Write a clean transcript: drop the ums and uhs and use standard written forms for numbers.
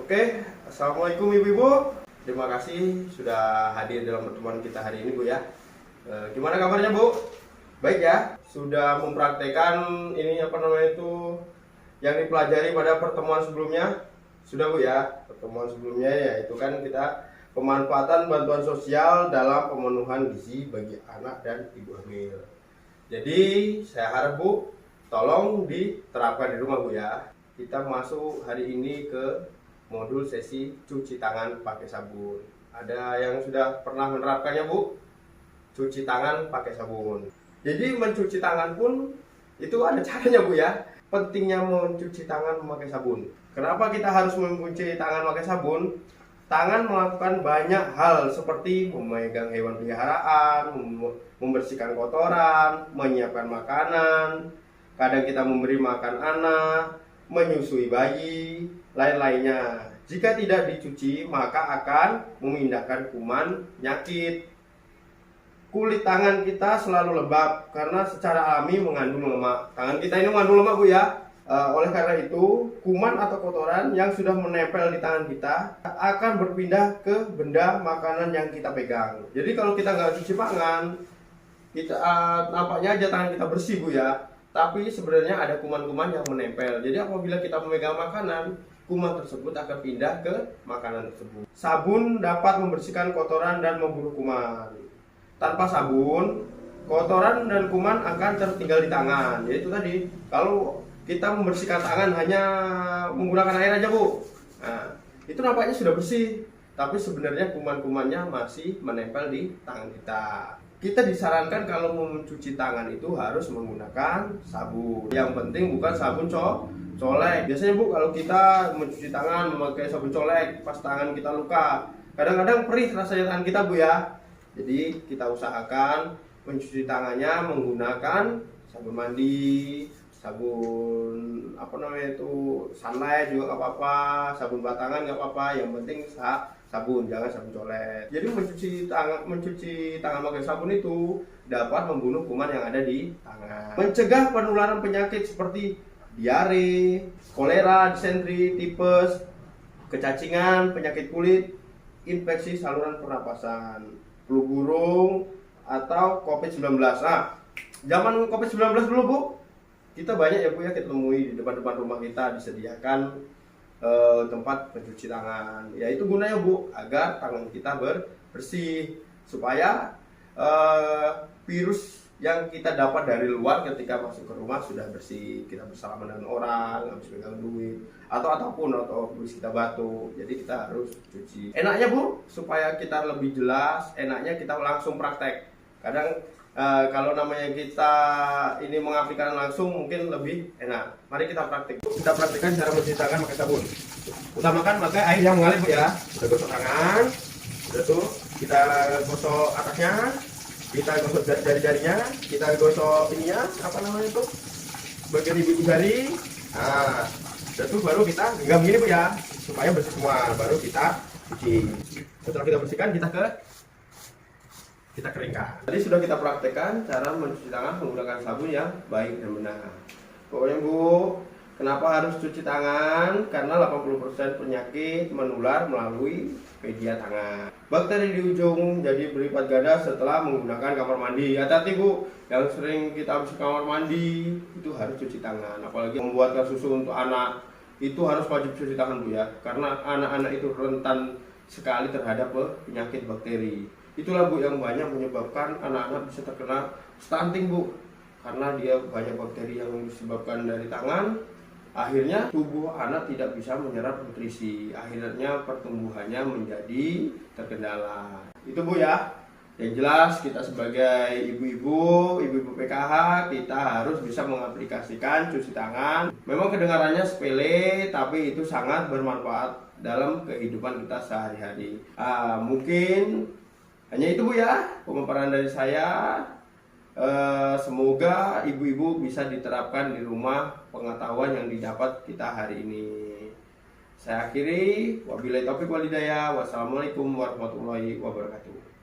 Oke, assalamualaikum ibu-ibu. Terima kasih sudah hadir dalam pertemuan kita hari ini, Bu ya. Gimana kabarnya, Bu? Baik ya. Sudah mempraktekkan ini yang dipelajari pada pertemuan sebelumnya. Sudah, Bu ya. Pertemuan sebelumnya yaitu kan kita pemanfaatan bantuan sosial dalam pemenuhan gizi bagi anak dan ibu hamil. Jadi saya harap Bu tolong diterapkan di rumah, Bu ya. Kita masuk hari ini ke modul sesi cuci tangan pakai sabun. Ada yang sudah pernah menerapkannya, Bu? Cuci tangan pakai sabun. Jadi mencuci tangan pun itu ada caranya, Bu ya. Pentingnya mencuci tangan memakai sabun. Kenapa kita harus mencuci tangan pakai sabun? Tangan melakukan banyak hal seperti memegang hewan peliharaan, membersihkan kotoran, menyiapkan makanan, kadang kita memberi makan anak, menyusui bayi, lain-lainnya. Jika tidak dicuci, maka akan memindahkan kuman, penyakit. Kulit tangan kita selalu lembab karena secara alami mengandung lemak. Tangan kita ini mengandung lemak, Bu ya. Oleh karena itu, kuman atau kotoran yang sudah menempel di tangan kita akan berpindah ke benda makanan yang kita pegang. Jadi kalau kita nggak cuci tangan, kita nampaknya aja tangan kita bersih, Bu ya. Tapi sebenarnya ada kuman-kuman yang menempel. Jadi apabila kita memegang makanan, kuman tersebut akan pindah ke makanan tersebut. Sabun dapat membersihkan kotoran dan membunuh kuman. Tanpa sabun, kotoran dan kuman akan tertinggal di tangan. Yaitu tadi, kalau kita membersihkan tangan hanya menggunakan air aja, Bu. Nah, itu nampaknya sudah bersih. Tapi sebenarnya kuman-kumannya masih menempel di tangan kita. Kita disarankan kalau mencuci tangan itu harus menggunakan sabun. Yang penting bukan sabun colek. Biasanya, Bu, kalau kita mencuci tangan memakai sabun colek, pas tangan kita luka, kadang-kadang perih rasanya tangan kita, Bu ya. Jadi kita usahakan mencuci tangannya menggunakan sabun mandi, sabun sunlight juga nggak apa-apa, sabun batangan nggak apa-apa. Yang penting sabun, jangan sabun colet. Jadi mencuci tangan pakai sabun itu dapat membunuh kuman yang ada di tangan. Mencegah penularan penyakit seperti diare, kolera, disentri, tipes, kecacingan, penyakit kulit, infeksi saluran pernapasan, flu burung, atau COVID-19. Nah, zaman COVID-19 dulu, Bu, kita banyak ya, Bu ya, kita temui di depan-depan rumah kita disediakan tempat pencuci tangan. Ya itu gunanya, Bu, agar tangan kita bersih, supaya virus yang kita dapat dari luar ketika masuk ke rumah sudah bersih. Kita bersalaman dengan orang, habis pegang duit, atau habis kita batuk. Jadi kita harus cuci. Enaknya, Bu, supaya kita lebih jelas, enaknya kita langsung praktek. Kadang kalau namanya kita ini mengaplikasikan langsung mungkin lebih enak. Mari kita praktik. Kita praktikkan cara mencuci tangan pakai sabun. Utamakan pakai air yang mengalir, Bu ya. Kita gosok tangan. Udah tuh, kita gosok atasnya, kita gosok jari-jarinya, kita gosok ininya, bagian ibu jari. Nah, udah tuh baru kita genggam gini, Bu ya, supaya bersih semua. Baru kita cuci. Setelah kita bersihkan, kita keringkan. Tadi sudah kita praktekkan cara mencuci tangan menggunakan sabun yang baik dan benar. Pokoknya, Bu, kenapa harus cuci tangan? Karena 80% penyakit menular melalui media tangan. Bakteri di ujung jadi berlipat ganda setelah menggunakan kamar mandi. Hati-hati, Bu, yang sering kita habis kamar mandi itu harus cuci tangan. Apalagi membuatkan susu untuk anak, itu harus wajib cuci tangan, Bu ya. Karena anak-anak itu rentan sekali terhadap penyakit bakteri. Itulah, Bu, yang banyak menyebabkan anak-anak bisa terkena stunting, Bu, karena dia banyak bakteri yang disebabkan dari tangan. Akhirnya tubuh anak tidak bisa menyerap nutrisi, akhirnya pertumbuhannya menjadi terkendala. Itu, Bu ya. Yang jelas kita sebagai ibu-ibu PKH, kita harus bisa mengaplikasikan cuci tangan. Memang kedengarannya sepele, tapi itu sangat bermanfaat dalam kehidupan kita sehari-hari. Mungkin hanya itu, Bu ya, pemaparan dari saya. Semoga ibu-ibu bisa diterapkan di rumah pengetahuan yang didapat kita hari ini. Saya akhiri, wabillahi taufiq wal hidayah. Wassalamualaikum warahmatullahi wabarakatuh.